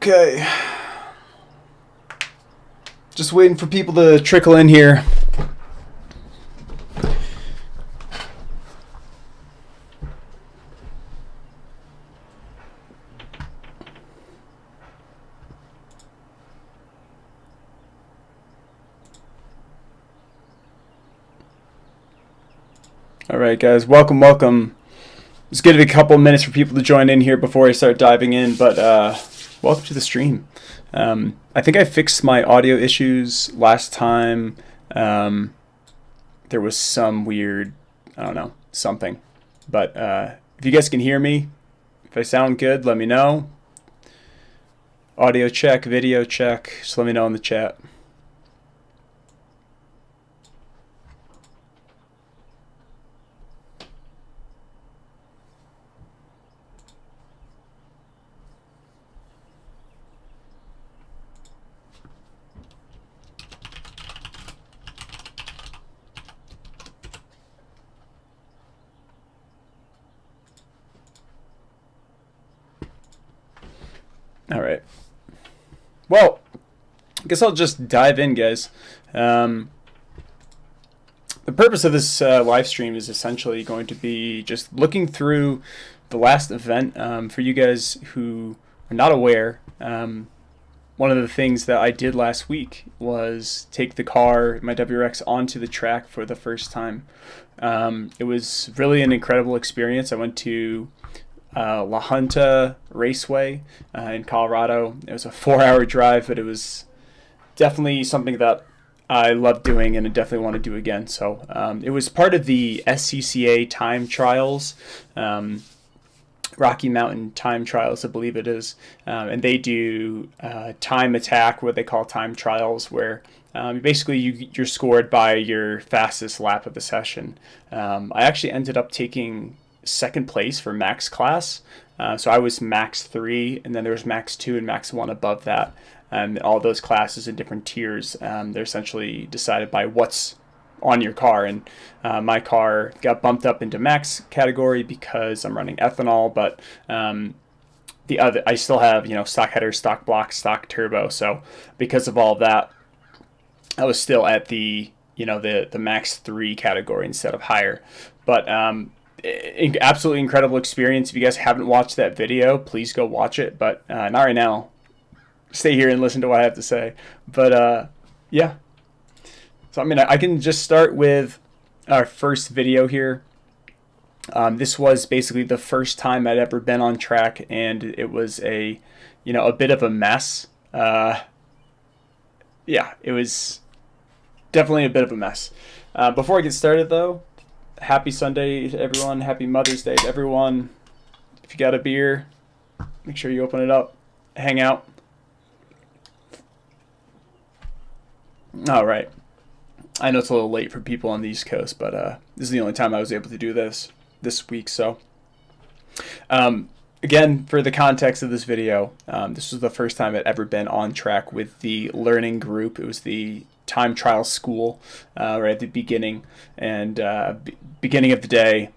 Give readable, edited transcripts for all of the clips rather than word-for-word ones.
Okay. Just waiting for people to trickle in here. All right, guys. Welcome. Just give it a couple minutes for people to join in here before I start diving in, but welcome to the stream. I think I fixed my audio issues last time. There was some weird, I don't know, something. But if you guys can hear me, if I sound good, let me know. Audio check, video check, just let me know in the chat. All right. Well, I guess I'll just dive in, guys. The purpose of this live stream is essentially going to be just looking through the last event. For you guys who are not aware, one of the things that I did last week was take the car, my WRX, onto the track for the first time. It was really an incredible experience. I went to La Junta Raceway in Colorado. It was a 4-hour drive, but it was definitely something that I love doing and I definitely want to do again. So it was part of the SCCA time trials, Rocky Mountain time trials, I believe it is. And they do time attack, what they call time trials, where basically you're scored by your fastest lap of the session. I actually ended up taking second place for max class. So I was max 3, and then there was max 2 and max 1 above that. And all those classes in different tiers, they're essentially decided by what's on your car. And my car got bumped up into max category because I'm running ethanol, but the other, I still have, stock header, stock block, stock turbo. So because of all of that, I was still at the max 3 category instead of higher. But absolutely incredible experience. If you guys haven't watched that video, please go watch it, but not right now. Stay here and listen to what I have to say. But yeah, so I can just start with our first video here. This was basically the first time I'd ever been on track, and it was a bit of a mess. Yeah, it was definitely a bit of a mess. Before I get started though, happy Sunday to everyone. Happy Mother's Day to everyone. If you got a beer, make sure you open it up. Hang out. All right. I know it's a little late for people on the East Coast, but this is the only time I was able to do this week. So, again, for the context of this video, this was the first time I'd ever been on track with the learning group. It was the time trial school right at the beginning and beginning of the day.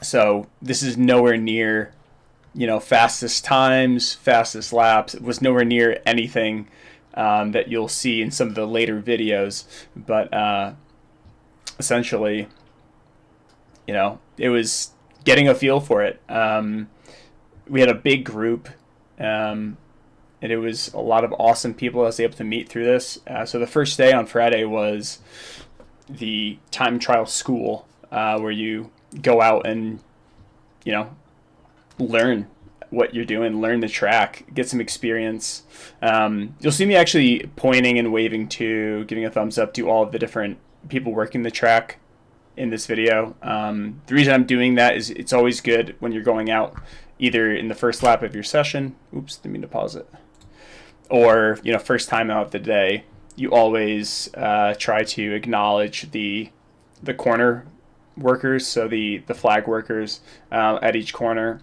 So this is nowhere near fastest times, fastest laps. It was nowhere near anything that you'll see in some of the later videos, but essentially it was getting a feel for it. We had a big group, and it was a lot of awesome people I was able to meet through this. So the first day on Friday was the time trial school, where you go out and, learn what you're doing, learn the track, get some experience. You'll see me actually pointing and waving to, giving a thumbs up to all of the different people working the track in this video. The reason I'm doing that is it's always good when you're going out, either in the first lap of your session. Oops, didn't mean to pause it. Or first time out of the day, you always try to acknowledge the corner workers, so the flag workers at each corner.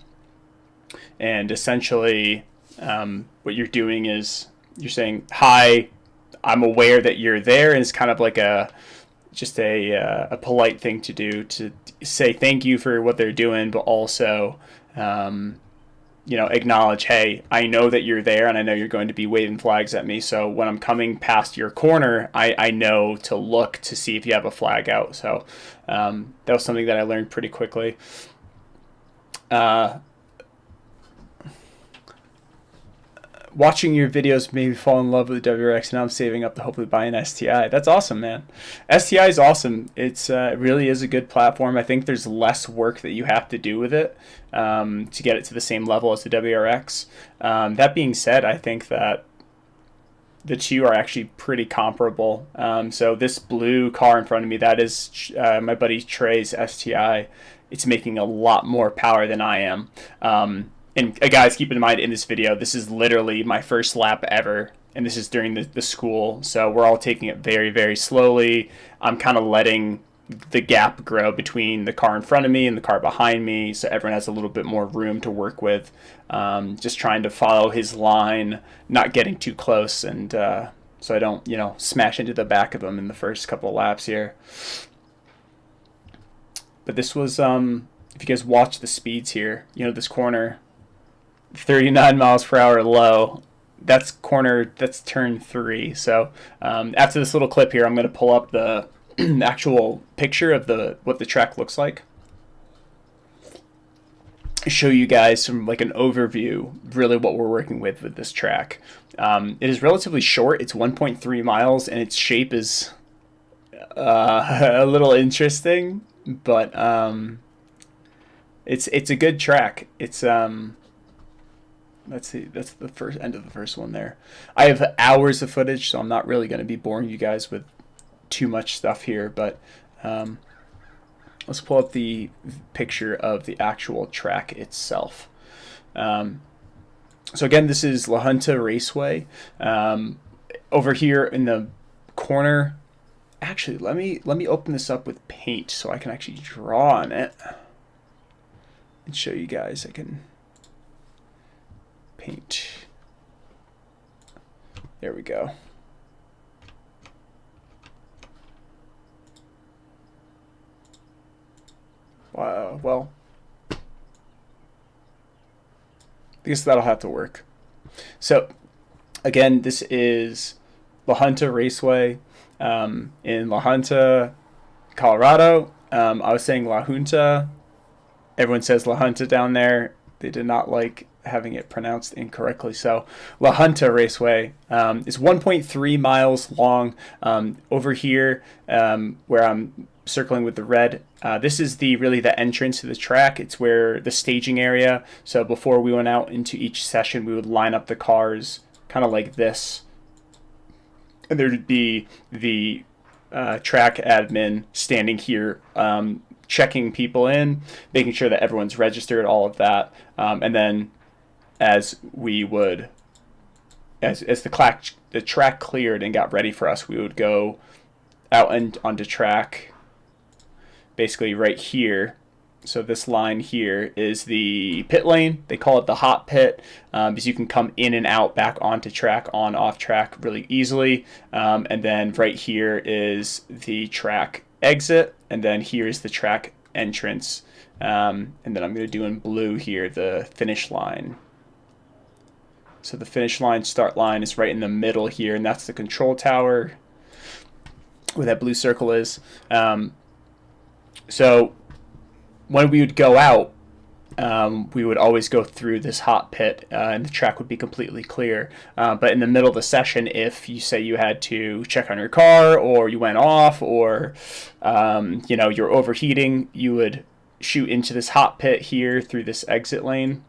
And essentially, what you're doing is you're saying, "Hi, I'm aware that you're there," and it's kind of like a polite thing to do, to say thank you for what they're doing, but also acknowledge, hey, I know that you're there and I know you're going to be waving flags at me. So when I'm coming past your corner, I know to look to see if you have a flag out. So that was something that I learned pretty quickly. Watching your videos made me fall in love with the WRX, and now I'm saving up to hopefully buy an STI. That's awesome, man. STI is awesome. It really is a good platform. I think there's less work that you have to do with it to get it to the same level as the WRX. That being said, I think that the two are actually pretty comparable. So this blue car in front of me, that is my buddy Trey's STI. It's making a lot more power than I am. And guys, keep in mind, in this video, this is literally my first lap ever, and this is during the school, so we're all taking it very, very slowly. I'm kind of letting the gap grow between the car in front of me and the car behind me, so everyone has a little bit more room to work with. Just trying to follow his line, not getting too close, and so I don't, smash into the back of him in the first couple of laps here. But this was, if you guys watch the speeds here, this corner, 39 miles per hour low. That's turn 3. So after this little clip here, I'm going to pull up the actual picture of what the track looks like. Show you guys some like an overview, really what we're working with this track. It is relatively short. It's 1.3 miles, and its shape is a little interesting, but it's a good track. It's let's see, that's the first end of the first one there. I have hours of footage, so I'm not really going to be boring you guys with too much stuff here, but let's pull up the picture of the actual track itself. So again, this is La Junta Raceway. Over here in the corner, actually, let me open this up with paint so I can actually draw on it and show you guys. I can paint. There we go. Wow, well, I guess that'll have to work. So again, this is La Junta Raceway in La Junta, Colorado. I was saying La Junta. Everyone says La Junta down there. They did not like having it pronounced incorrectly. So La Junta Raceway is 1.3 miles long. Over here, where I'm circling with the red, this is really the entrance to the track. It's where the staging area. So before we went out into each session, we would line up the cars kind of like this, and there'd be the track admin standing here, checking people in, making sure that everyone's registered, all of that, and then as the track cleared and got ready for us, we would go out and onto track, basically right here. So this line here is the pit lane. They call it the hot pit because you can come in and out back onto track, on, off track really easily. And then right here is the track exit, and then here's the track entrance. And then I'm going to do in blue here the finish line. So the finish line, start line is right in the middle here, and that's the control tower where that blue circle is. So when we would go out, we would always go through this hot pit, and the track would be completely clear. But in the middle of the session, if you say you had to check on your car, or you went off, or you're overheating, you would shoot into this hot pit here through this exit lane.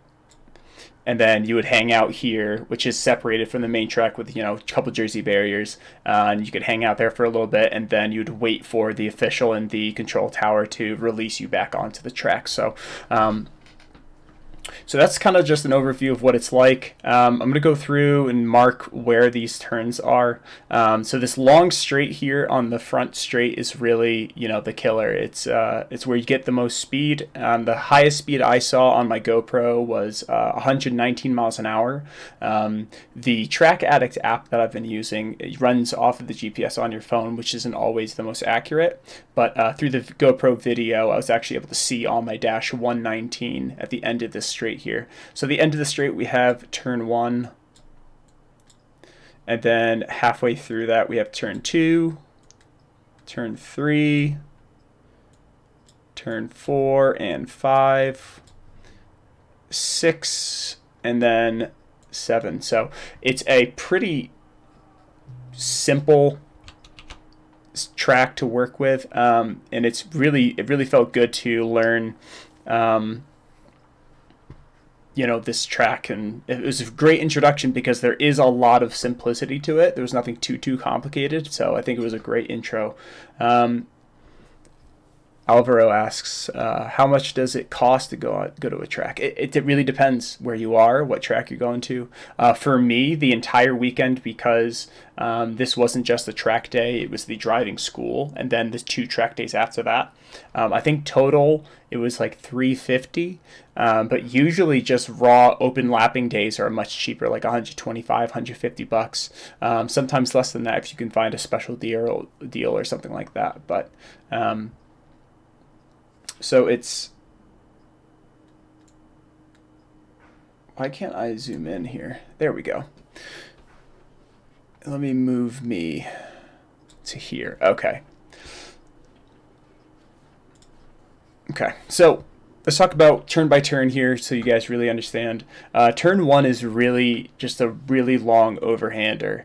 And then you would hang out here, which is separated from the main track with, a couple jersey barriers. And you could hang out there for a little bit, and then you'd wait for the official and the control tower to release you back onto the track. So that's kind of just an overview of what it's like. I'm going to go through and mark where these turns are. So this long straight here on the front straight is really, the killer. It's where you get the most speed. The highest speed I saw on my GoPro was 119 miles an hour. The Track Addict app that I've been using, it runs off of the GPS on your phone, which isn't always the most accurate. But through the GoPro video, I was actually able to see on my dash 119 at the end of this straight here. So the end of the straight, we have turn 1, and then halfway through that, we have turn 2, turn 3, turn 4 and 5, 6, and then 7. So it's a pretty simple track to work with, and it really felt good to learn this track, and it was a great introduction because there is a lot of simplicity to it. There was nothing too complicated, so I think it was a great intro. Alvaro asks, how much does it cost to go to a track? It really depends where you are, what track you're going to. For me, the entire weekend, because this wasn't just the track day, it was the driving school, and then the 2 track days after that. I think total it was like $350, but usually just raw open lapping days are much cheaper, like $125, $150. Sometimes less than that if you can find a special deal or something like that. But so it's, why can't I zoom in here? There we go. Let me move me to here. Okay. Okay, so let's talk about turn by turn here so you guys really understand. Turn 1 is really just a really long overhander.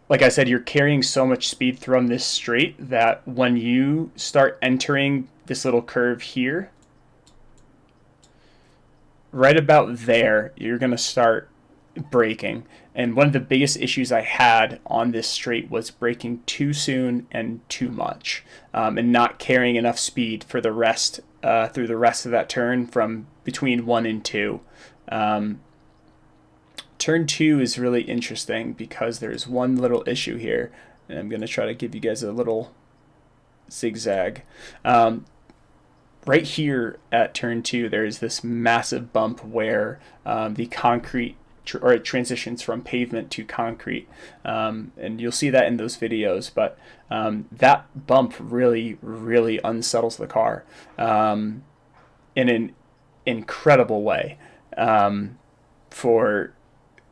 Like I said, you're carrying so much speed from this straight that when you start entering this little curve here, right about there, you're going to start braking. And one of the biggest issues I had on this straight was braking too soon and too much, and not carrying enough speed for the rest through the rest of that turn from between 1 and 2. Turn 2 is really interesting because there's one little issue here, and I'm going to try to give you guys a little zigzag. Right here at turn 2, there's this massive bump where the concrete or it transitions from pavement to concrete, and you'll see that in those videos, but that bump really unsettles the car in an incredible way. For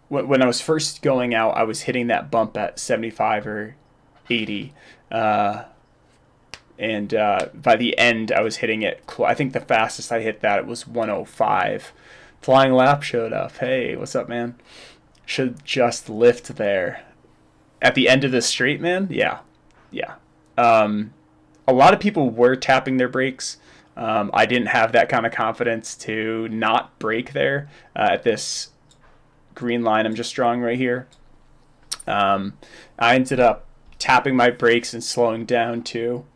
when I was first going out, I was hitting that bump at 75 or 80, and by the end I was hitting it, I think the fastest I hit that it was 105. Flying Lap showed up. Hey, what's up, man? Should just lift there. At the end of the straight, man? Yeah. A lot of people were tapping their brakes. I didn't have that kind of confidence to not brake there at this green line I'm just drawing right here. I ended up tapping my brakes and slowing down to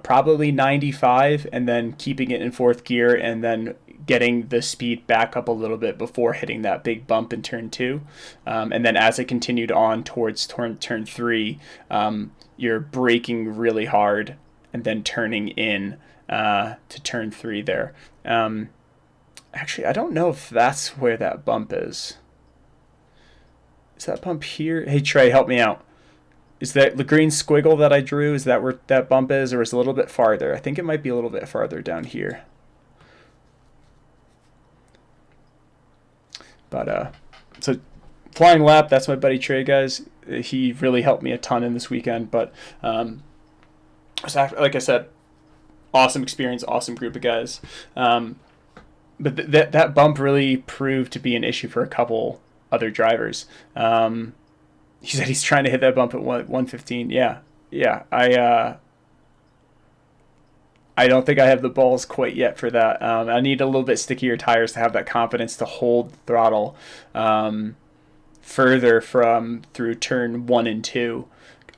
probably 95, and then keeping it in 4th gear, and then getting the speed back up a little bit before hitting that big bump in turn 2. And then as I continued on towards turn 3, you're braking really hard and then turning in to turn 3 there. Actually, I don't know if that's where that bump is. Is that bump here? Hey, Trey, help me out. Is that the green squiggle that I drew? Is that where that bump is, or is it a little bit farther? I think it might be a little bit farther down here. But so Flying Lap, that's my buddy Trey, guys. He really helped me a ton in this weekend. But like I said, awesome experience, awesome group of guys. But that bump really proved to be an issue for a couple other drivers. He said he's trying to hit that bump at 115. Yeah. I don't think I have the balls quite yet for that. I need a little bit stickier tires to have that confidence to hold the throttle further through turn 1 and 2.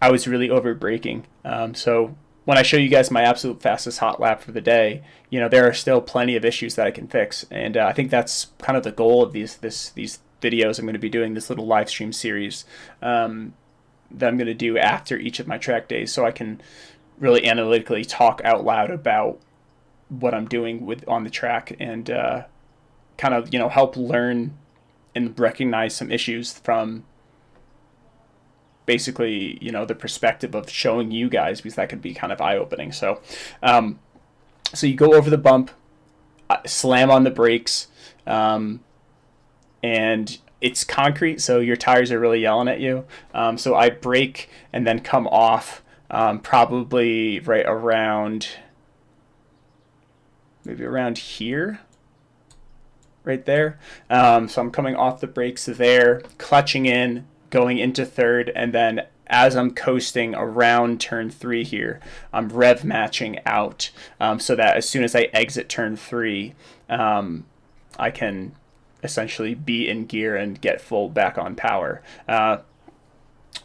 I was really over braking. So when I show you guys my absolute fastest hot lap for the day, there are still plenty of issues that I can fix, and I think that's kind of the goal of these videos I'm going to be doing, this little live stream series that I'm going to do after each of my track days, so I can really analytically talk out loud about what I'm doing on the track, and kind of help learn and recognize some issues from basically the perspective of showing you guys, because that could be kind of eye-opening. So so you go over the bump. slam on the brakes, and it's concrete, so your tires are really yelling at you. So I brake and then come off, probably right around, maybe around here, right there. So I'm coming off the brakes there, clutching in, going into third, and then as I'm coasting around turn 3 here, I'm rev matching out, so that as soon as I exit turn 3, I can essentially be in gear and get full back on power.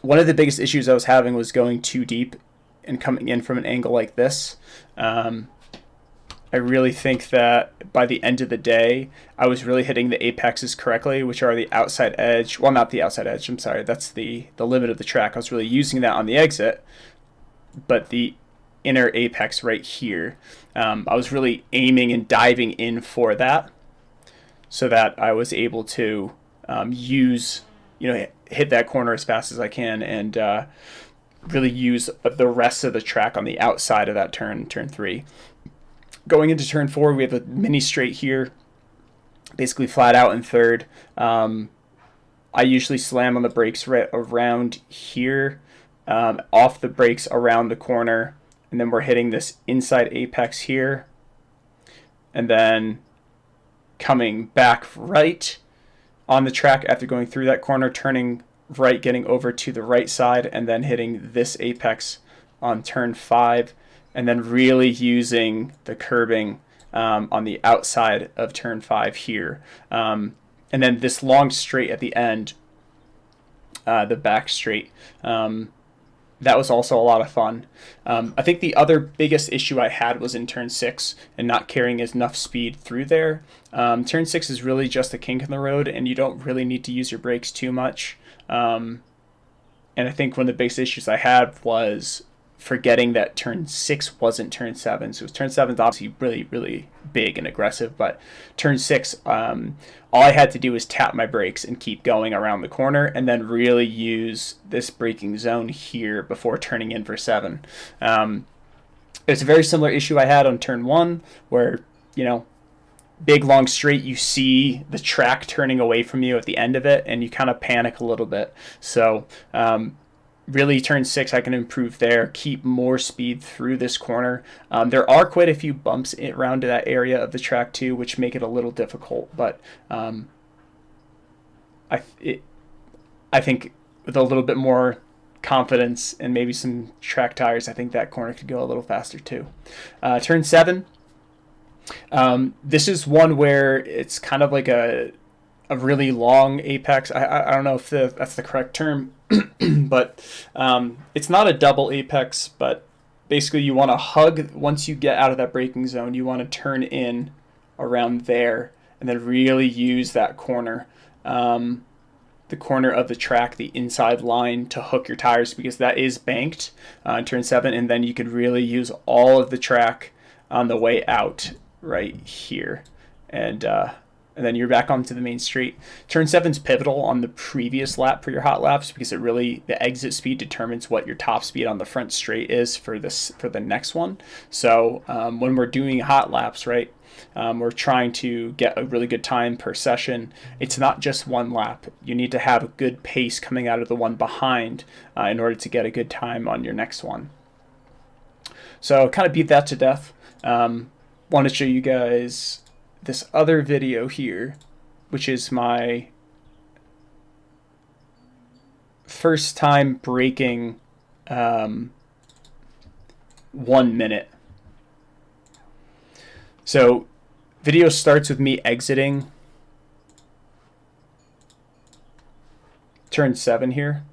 One of the biggest issues I was having was going too deep and coming in from an angle like this. I really think that by the end of the day, I was really hitting the apexes correctly, which are the outside edge. Well, not the outside edge, I'm sorry. That's the limit of the track. I was really using that on the exit, but the inner apex right here, I was really aiming and diving in for that, so that I was able to hit that corner as fast as I can, and really use the rest of the track on the outside of that turn 3. Going into turn 4, we have a mini straight here, basically flat out in third. I usually slam on the brakes right around here, off the brakes around the corner, and then we're hitting this inside apex here, and then coming back right on the track after going through that corner, turning right, getting over to the right side, and then hitting this apex on turn 5, and then really using the curbing on the outside of turn 5 here. And then this long straight at the end, the back straight, that was also a lot of fun. I think the other biggest issue I had was in turn 6 and not carrying enough speed through there. Turn 6 is really just a kink in the road, and you don't really need to use your brakes too much. And I think one of the biggest issues I had was forgetting that turn 6 wasn't turn 7. So turn 7 is obviously really, really big and aggressive, but turn 6, all I had to do was tap my brakes and keep going around the corner, and then really use this braking zone here before turning in for 7. It's a very similar issue I had on turn 1, where, big long straight, you see the track turning away from you at the end of it, and you kind of panic a little bit. So really, turn 6, I can improve there, keep more speed through this corner. There are quite a few bumps around that area of the track too, which make it a little difficult, but I think with a little bit more confidence and maybe some track tires, I think that corner could go a little faster too. Turn 7, this is one where it's kind of like a really long apex. I don't know if that's the correct term, but it's not a double apex, but basically you want to hug once you get out of that braking zone. You want to turn in around there and then really use that corner, the corner of the track, the inside line, to hook your tires, because that is banked in turn 7, and then you could really use all of the track on the way out right here, and then you're back onto the main straight. Turn 7's pivotal on the previous lap for your hot laps, because the exit speed determines what your top speed on the front straight is for the next one. So when we're doing hot laps, right, we're trying to get a really good time per session. It's not just one lap. You need to have a good pace coming out of the one behind in order to get a good time on your next one. So kind of beat that to death. Want to show you guys this other video here, which is my first time braking 1 minute. So video starts with me exiting turn 7 here.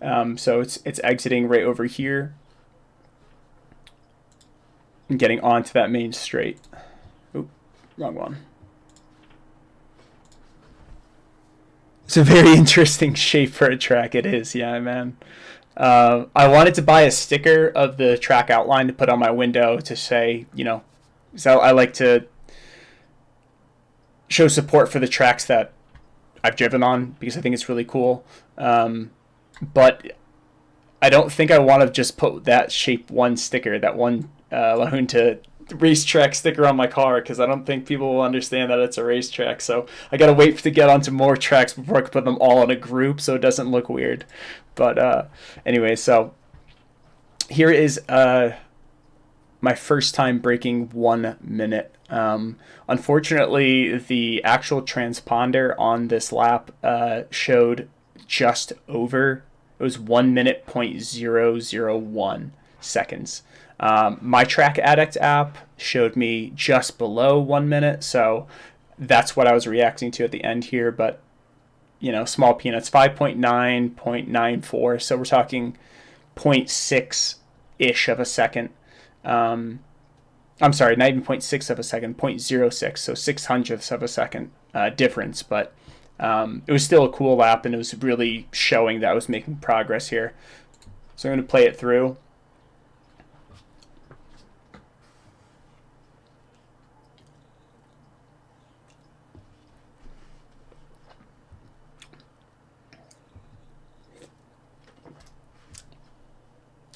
So it's exiting right over here and getting onto that main straight. Wrong one. It's a very interesting shape for a track. It is, yeah, man. I wanted to buy a sticker of the track outline to put on my window to say, so I like to show support for the tracks that I've driven on, because I think it's really cool. But I don't think I want to just put that shape 1 sticker, that one Lahunta racetrack sticker on my car because I don't think people will understand that it's a racetrack. So I gotta wait to get onto more tracks before I can put them all in a group so it doesn't look weird. But anyway, so here is my first time breaking 1 minute. Unfortunately, the actual transponder on this lap showed just over. It was 1 minute 0.001 seconds. My Track Addict app showed me just below 1 minute, so that's what I was reacting to at the end here. But you know, small peanuts, 5.9, 0.94. So we're talking 0.6 ish of a second. I'm sorry, not even 0.6 of a second, 0.06, so 600ths of a second difference. But it was still a cool lap, and it was really showing that I was making progress here. So I'm going to play it through.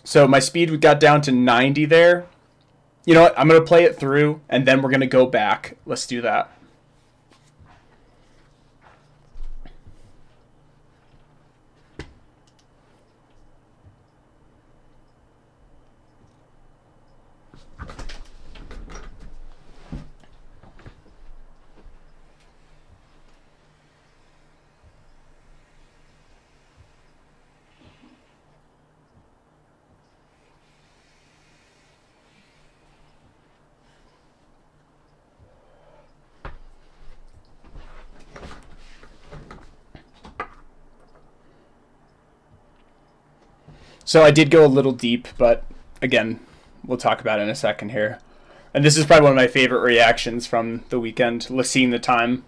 So my speed got down to 90 there. You know what? I'm going to play it through, and then we're going to go back. Let's do that. So I did go a little deep, but again, we'll talk about it in a second here. And this is probably one of my favorite reactions from the weekend, seeing the time.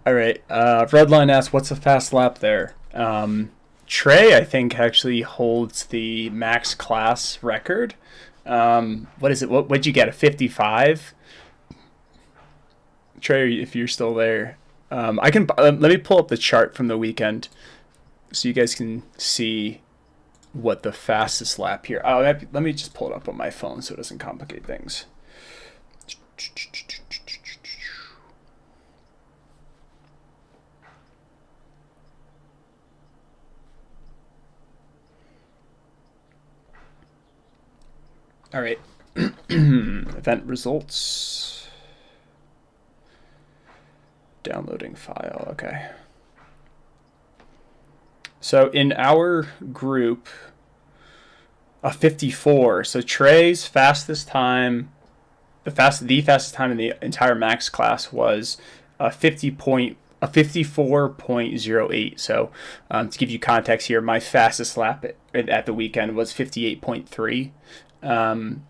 All right. Redline asks, what's a fast lap there? Trey, I think, actually holds the max class record. What is it? What'd you get? A 55? Trey, if you're still there, I can let me pull up the chart from the weekend so you guys can see what the fastest lap here. Oh, let me just pull it up on my phone so it doesn't complicate things. All right. Event results. Downloading file. Okay. So in our group, a 54. So Trey's fastest time, the fastest time in the entire max class was a 54.08. So to give you context here, my fastest lap at the weekend was 58.3. And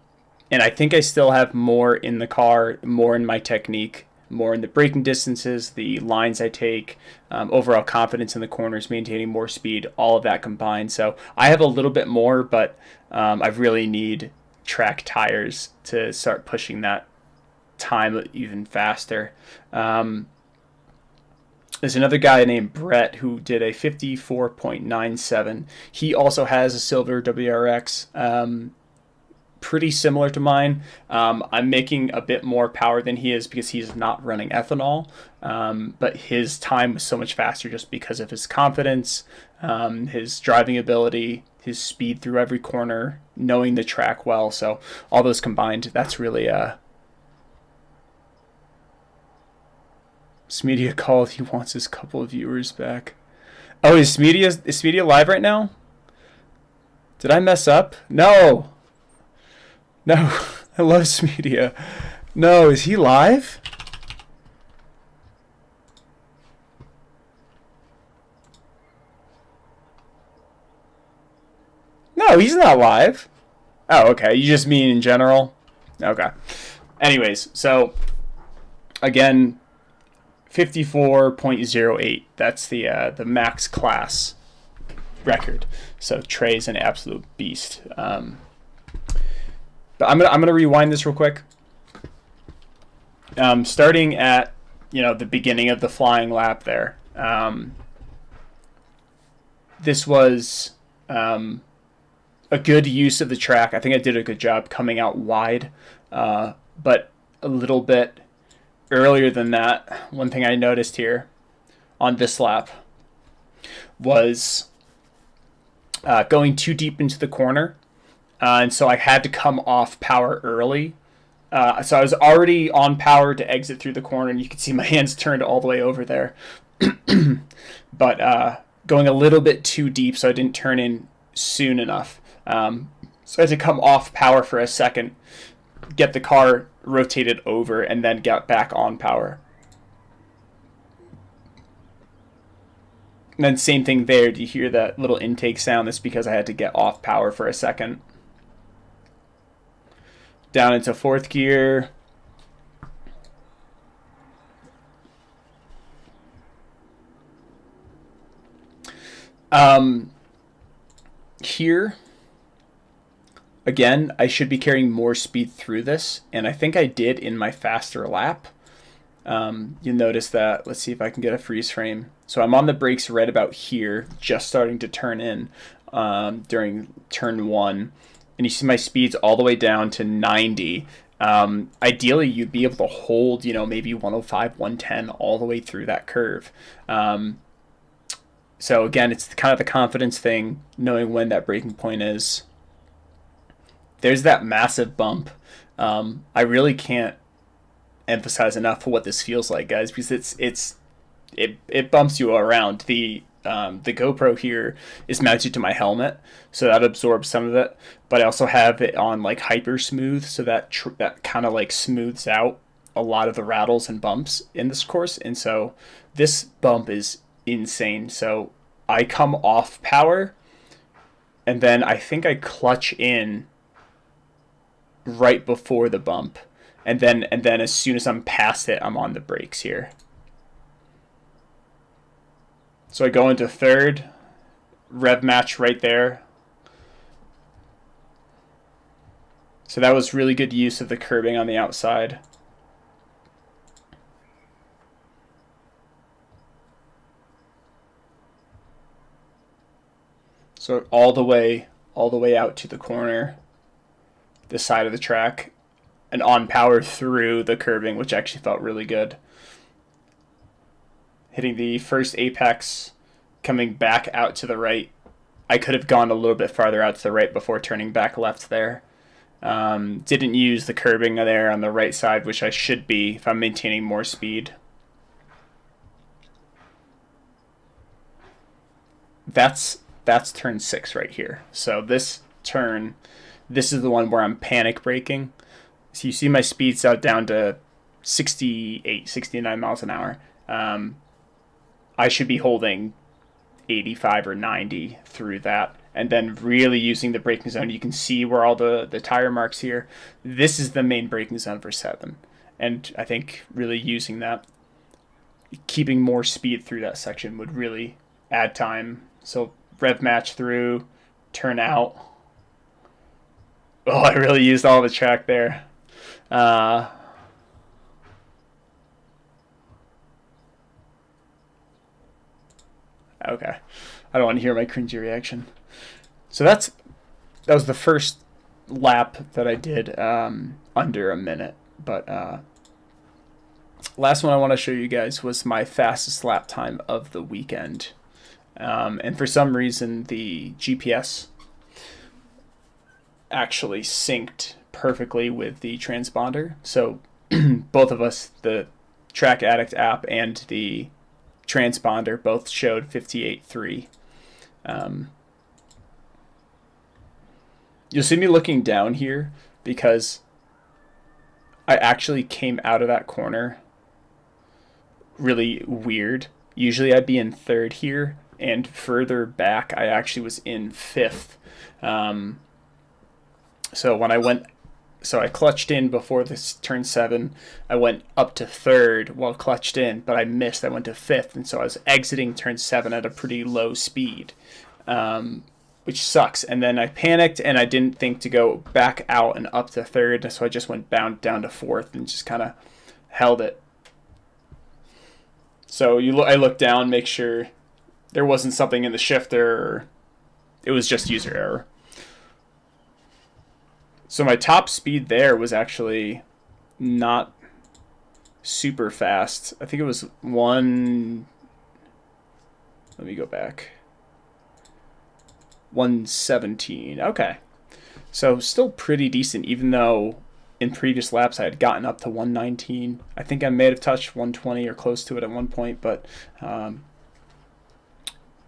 I think I still have more in the car, more in my technique, more in the braking distances, the lines I take, overall confidence in the corners, maintaining more speed, all of that combined. So I have a little bit more, but I really need track tires to start pushing that time even faster. There's another guy named Brett who did a 54.97. He also has a silver WRX. Pretty similar to mine. I'm making a bit more power than he is because he's not running ethanol, but his time was so much faster just because of his confidence, his driving ability, his speed through every corner, knowing the track well. So all those combined, that's really Smedia called. He wants his couple of viewers back. Oh, is Smedia live right now? Did I mess up? No, I love Smedia. No, is he live? No, he's not live. Oh, okay. You just mean in general? Okay. Anyways, so again, 54.08. That's the max class record. So Trey's an absolute beast. But I'm gonna rewind this real quick. Starting at the beginning of the flying lap there. this was a good use of the track. I think I did a good job coming out wide, but a little bit earlier than that, one thing I noticed here on this lap was going too deep into the corner, and so I had to come off power early. So I was already on power to exit through the corner, and you can see my hands turned all the way over there. But going a little bit too deep, so I didn't turn in soon enough. So I had to come off power for a second, get the car rotated over, and then get back on power. And then same thing there. Do you hear that little intake sound? That's because I had to get off power for a second. Down into fourth gear. Here, again, I should be carrying more speed through this, and I think I did in my faster lap. You'll notice that. Let's see if I can get a freeze frame. So I'm on the brakes right about here, just starting to turn in during turn 1. And you see my speeds all the way down to 90. Ideally, you'd be able to hold, maybe 105, 110 all the way through that curve. So again, it's kind of the confidence thing, knowing when that braking point is. There's that massive bump. I really can't emphasize enough what this feels like, guys, because it bumps you around. The GoPro here is mounted to my helmet, so that absorbs some of it. But I also have it on like hyper smooth, so that kind of like smooths out a lot of the rattles and bumps in this course. And so this bump is insane. So I come off power, and then I think I clutch in right before the bump, and then as soon as I'm past it, I'm on the brakes here. So I go into third, rev match right there. So that was really good use of the curbing on the outside. So all the way out to the corner, this side of the track, and on power through the curbing, which actually felt really good. Hitting the first apex, coming back out to the right. I could have gone a little bit farther out to the right before turning back left there. Didn't use the curbing there on the right side, which I should be if I'm maintaining more speed. That's turn 6 right here. So this turn, this is the one where I'm panic braking. So you see my speeds out down to 68, 69 miles an hour. I should be holding 85 or 90 through that, and then really using the braking zone. You can see where all the tire marks here. This is the main braking zone for 7, and I think really using that, keeping more speed through that section would really add time. So rev match through, turn out. Oh, I really used all the track there. Okay, I don't want to hear my cringy reaction. So that was the first lap that I did under a minute. But last one I want to show you guys was my fastest lap time of the weekend. And for some reason, the GPS actually synced perfectly with the transponder. So both of us, the Track Addict app and the transponder, both showed 58.3. You'll see me looking down here because I actually came out of that corner really weird. Usually I'd be in third here, and further back I actually was in fifth. So I clutched in before this turn 7. I went up to third while clutched in, but I missed. I went to fifth, and so I was exiting turn 7 at a pretty low speed, which sucks. And then I panicked, and I didn't think to go back out and up to third, so I just went down to fourth and just kind of held it. So I look down, make sure there wasn't something in the shifter. It was just user error. So my top speed there was actually not super fast. I think it was one. Let me go back. 117. Okay. So still pretty decent, even though in previous laps I had gotten up to 119. I think I may have touched 120 or close to it at one point, but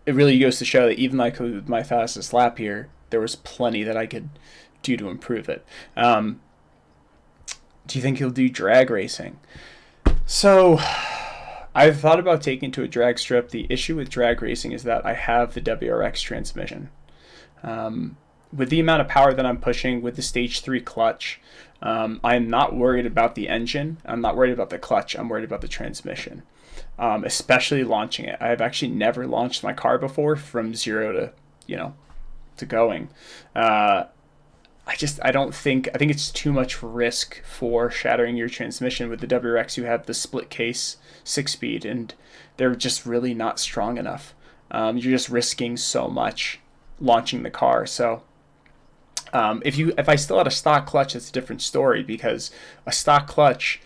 it really goes to show that even like with my fastest lap here, there was plenty that I could do to improve it. Do you think he'll do drag racing? So I've thought about taking to a drag strip. The issue with drag racing is that I have the WRX transmission. With the amount of power that I'm pushing with the stage 3 clutch, I'm not worried about the engine. I'm not worried about the clutch. I'm worried about the transmission, especially launching it. I've actually never launched my car before from zero to, to going. I think it's too much risk for shattering your transmission. With the WRX, you have the split case 6-speed, and they're just really not strong enough. You're just risking so much launching the car. So if I still had a stock clutch, that's a different story, because a stock clutch,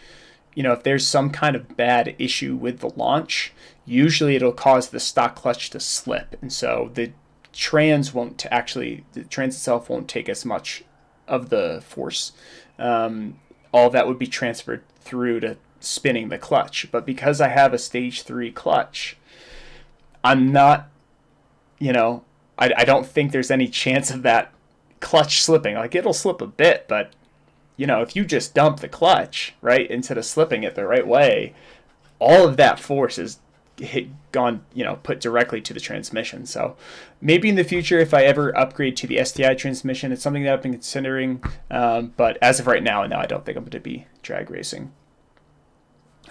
if there's some kind of bad issue with the launch, usually it'll cause the stock clutch to slip, and so the trans itself won't take as much of the force. All that would be transferred through to spinning the clutch. But because I have a stage 3 clutch, I'm not, I don't think there's any chance of that clutch slipping. Like, it'll slip a bit, but if you just dump the clutch right instead of slipping it the right way, all of that force is put directly to the transmission. So maybe in the future, if I ever upgrade to the STI transmission, it's something that I've been considering. But as of right now, no, I don't think I'm going to be drag racing.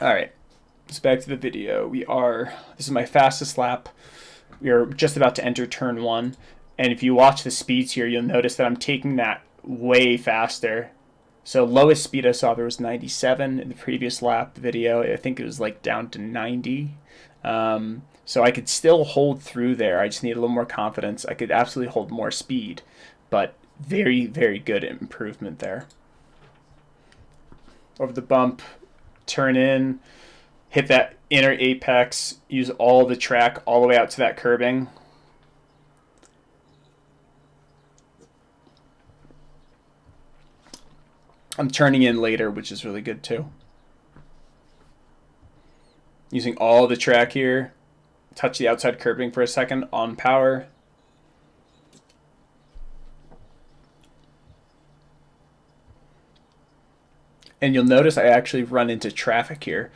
All right, so back to the video. This is my fastest lap. We are just about to enter turn 1. And if you watch the speeds here, you'll notice that I'm taking that way faster. So lowest speed I saw there was 97 in the previous lap video. I think it was like down to 90. So I could still hold through there. I just need a little more confidence. I could absolutely hold more speed, but very, very good improvement there. Over the bump, turn in, hit that inner apex, use all the track all the way out to that curbing. I'm turning in later, which is really good too. Using all the track here, touch the outside curbing for a second on power. And you'll notice I actually run into traffic here.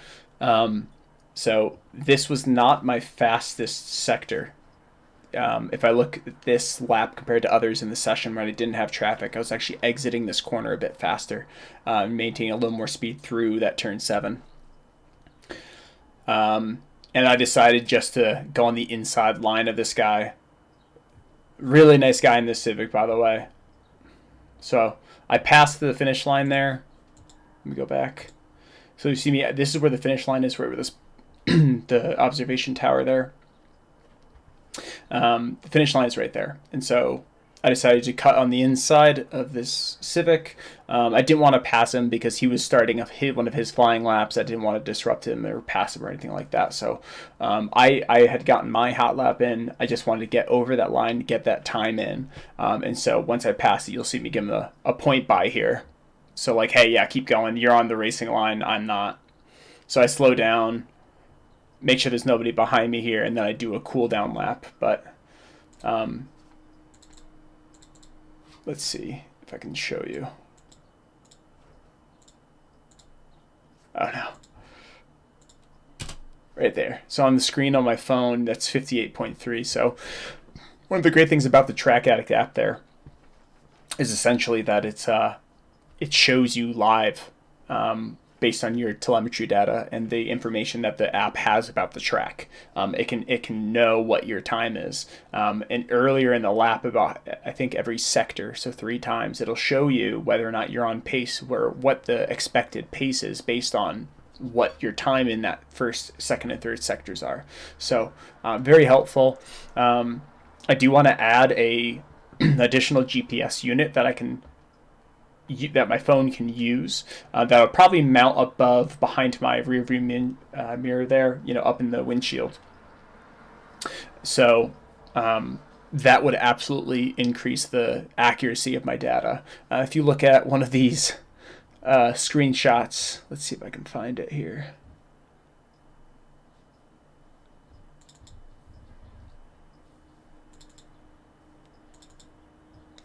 So this was not my fastest sector. If I look at this lap compared to others in the session where I didn't have traffic, I was actually exiting this corner a bit faster, maintaining a little more speed through that turn 7. And I decided just to go on the inside line of this guy. Really nice guy in this Civic, by the way. So I passed the finish line there. Let me go back. So you see me, this is where the finish line is, right where this the observation tower there. The finish line is right there. And so I decided to cut on the inside of this Civic. I didn't want to pass him because he was starting one of his flying laps. I didn't want to disrupt him or pass him or anything like that. So I had gotten my hot lap in. I just wanted to get over that line, get that time in. And so once I pass it, you'll see me give him a point by here. So like, hey, yeah, keep going. You're on the racing line. I'm not. So I slow down, make sure there's nobody behind me here, and then I do a cool down lap. But let's see if I can show you. Oh no. Right there. So on the screen on my phone, that's 58.3. So one of the great things about the Track Addict app there is essentially that it shows you live based on your telemetry data and the information that the app has about the track. It can know what your time is. And earlier in the lap, about I think every sector, so 3 times, it'll show you whether or not you're on pace, what the expected pace is based on what your time in that first, second, and third sectors are. So very helpful. I do want to add a additional GPS unit that that my phone can use. That would probably mount above behind my rear view mirror there, up in the windshield. So that would absolutely increase the accuracy of my data. If you look at one of these screenshots, let's see if I can find it here.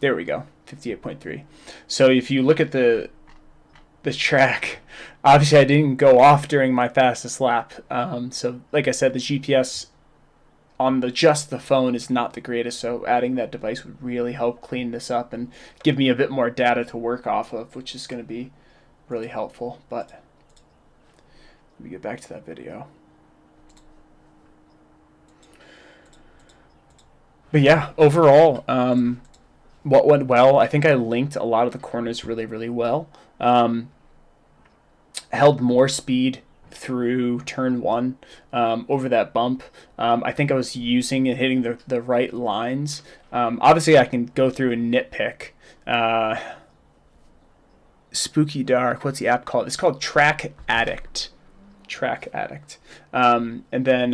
There we go, 58.3. So if you look at the track, obviously I didn't go off during my fastest lap. So like I said, the GPS on just the phone is not the greatest, so adding that device would really help clean this up and give me a bit more data to work off of, which is going to be really helpful. But let me get back to that video. But yeah, overall, what went well, I think I linked a lot of the corners really, really well. Held more speed through turn one over that bump. I think I was using and hitting the right lines. Obviously, I can go through and nitpick. Spooky Dark, what's the app called? It's called Track Addict. And then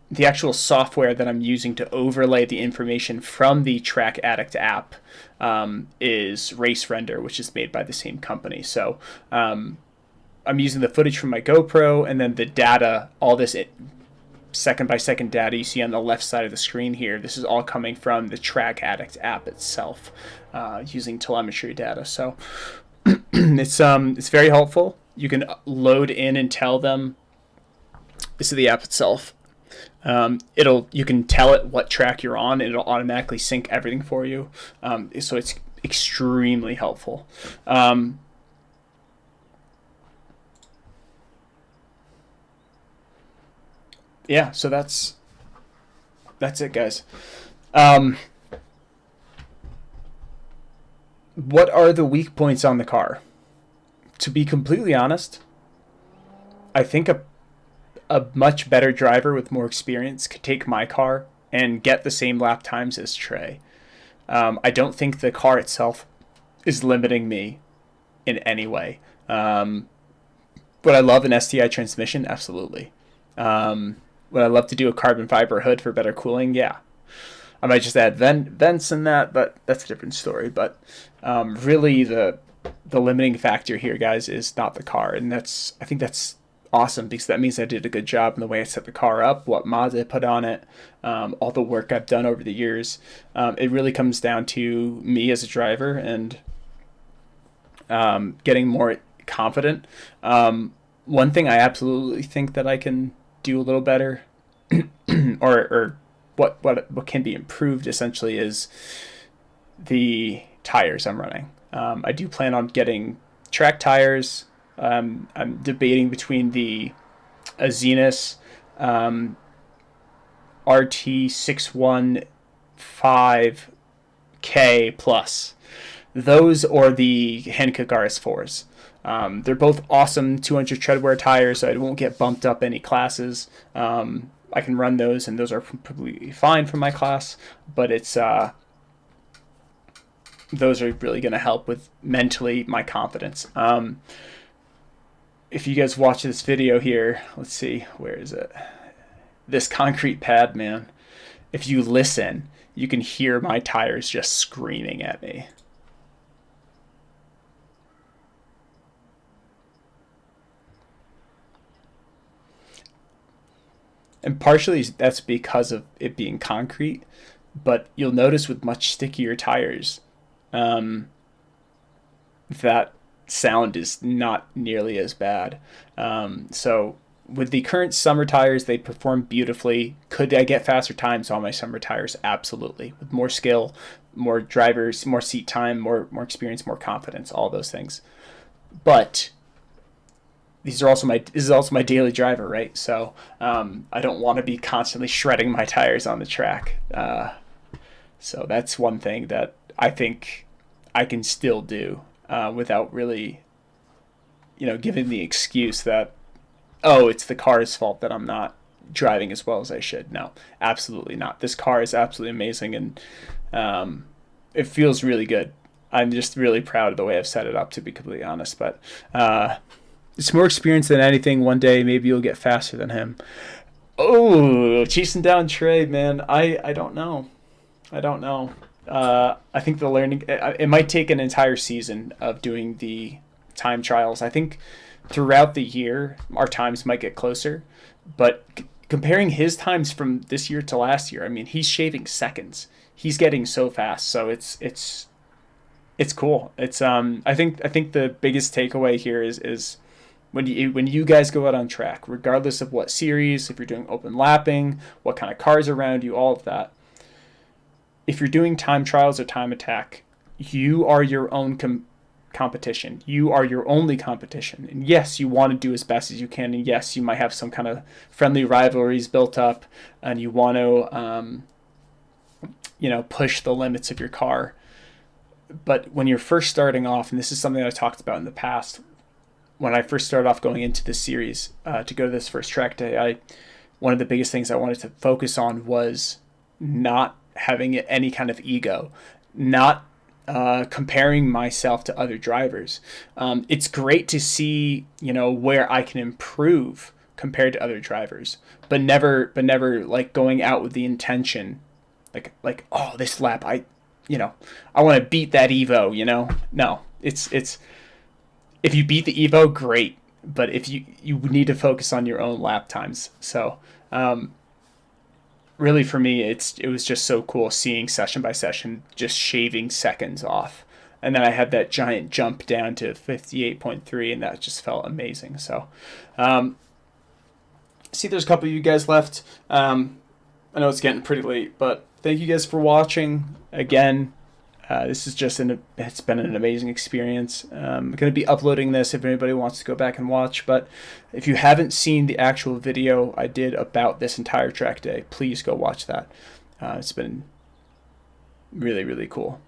the actual software that I'm using to overlay the information from the Track Addict app is Race Render, which is made by the same company. So I'm using the footage from my GoPro, and then the data, all this second-by-second data you see on the left side of the screen here. This is all coming from the Track Addict app itself, using telemetry data. So it's very helpful. You can load in and tell them. This is the app itself. You can tell it what track you're on, and it'll automatically sync everything for you. So it's extremely helpful. Yeah, so that's it, guys. What are the weak points on the car? To be completely honest, I think a much better driver with more experience could take my car and get the same lap times as Trey. I don't think the car itself is limiting me in any way. Would I love an STI transmission? Absolutely. Would I love to do a carbon fiber hood for better cooling? Yeah. I might just add vents in that, but that's a different story. But really, the limiting factor here, guys, is not the car, and I think that's awesome, because that means I did a good job in the way I set the car up, what mods I put on it, all the work I've done over the years. It really comes down to me as a driver and getting more confident. One thing I absolutely think that I can do a little better, or what can be improved essentially, is the tires I'm running. I do plan on getting track tires. I'm debating between the Azenis RT615K Plus, those or the Hankook RS4s. They're both awesome 200 treadwear tires, so I won't get bumped up any classes. I can run those, and those are completely fine for my class, but those are really going to help with mentally my confidence. If you guys watch this video here, let's see, where is it? This concrete pad, man. If you listen, you can hear my tires just screaming at me. And partially that's because of it being concrete, but you'll notice with much stickier tires, that sound is not nearly as bad. So with the current summer tires, they perform beautifully. Could I get faster times on my summer tires? Absolutely. With more skill, more drivers, more seat time, more experience, more confidence, all those things. But this is also my daily driver, right? So I don't want to be constantly shredding my tires on the track. So that's one thing that I think I can still do without really, giving the excuse that oh, it's the car's fault that I'm not driving as well as I should. No, absolutely not. This car is absolutely amazing, and it feels really good. I'm just really proud of the way I've set it up, to be completely honest. But it's more experience than anything. One day, maybe you'll get faster than him. Oh, chasing down Trey, man. I don't know. I don't know. I think the learning, it might take an entire season of doing the time trials. I think throughout the year, our times might get closer. But comparing his times from this year to last year, I mean, he's shaving seconds. He's getting so fast. So it's cool. It's I think the biggest takeaway here is when you guys go out on track, regardless of what series, if you're doing open lapping, what kind of cars are around you, all of that. If you're doing time trials or time attack, you are your own competition. You are your only competition. And yes, you want to do as best as you can. And yes, you might have some kind of friendly rivalries built up, and you want to push the limits of your car. But when you're first starting off, and this is something I talked about in the past, when I first started off going into this series to go to this first track day, one of the biggest things I wanted to focus on was not having any kind of ego, not comparing myself to other drivers. It's great to see, where I can improve compared to other drivers, but never like going out with the intention, like oh, this lap I want to beat that Evo. No, it's if you beat the Evo, great, but if you need to focus on your own lap times. So really for me, it was just so cool seeing session by session just shaving seconds off. And then I had that giant jump down to 58.3, and that just felt amazing. So see, there's a couple of you guys left. I know it's getting pretty late, but thank you guys for watching. Again, this is it's been an amazing experience. I'm going to be uploading this if anybody wants to go back and watch. But if you haven't seen the actual video I did about this entire track day, please go watch that. It's been really, really cool.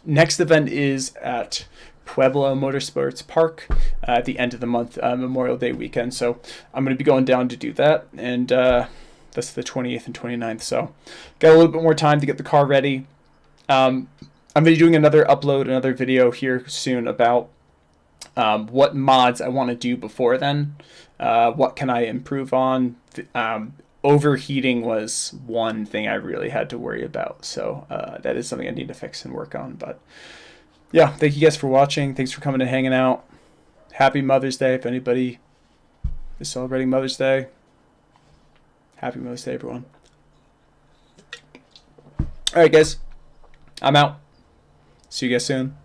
Next event is at Pueblo Motorsports Park at the end of the month, Memorial Day weekend. So I'm going to be going down to do that. And that's the 28th and 29th. So got a little bit more time to get the car ready. I'm going to be doing another video here soon about what mods I want to do before then. What can I improve on? Overheating was one thing I really had to worry about. So that is something I need to fix and work on. But yeah, thank you guys for watching. Thanks for coming and hanging out. Happy Mother's Day if anybody is celebrating Mother's Day. Happy Mother's Day, everyone. All right, guys. I'm out. See you guys soon.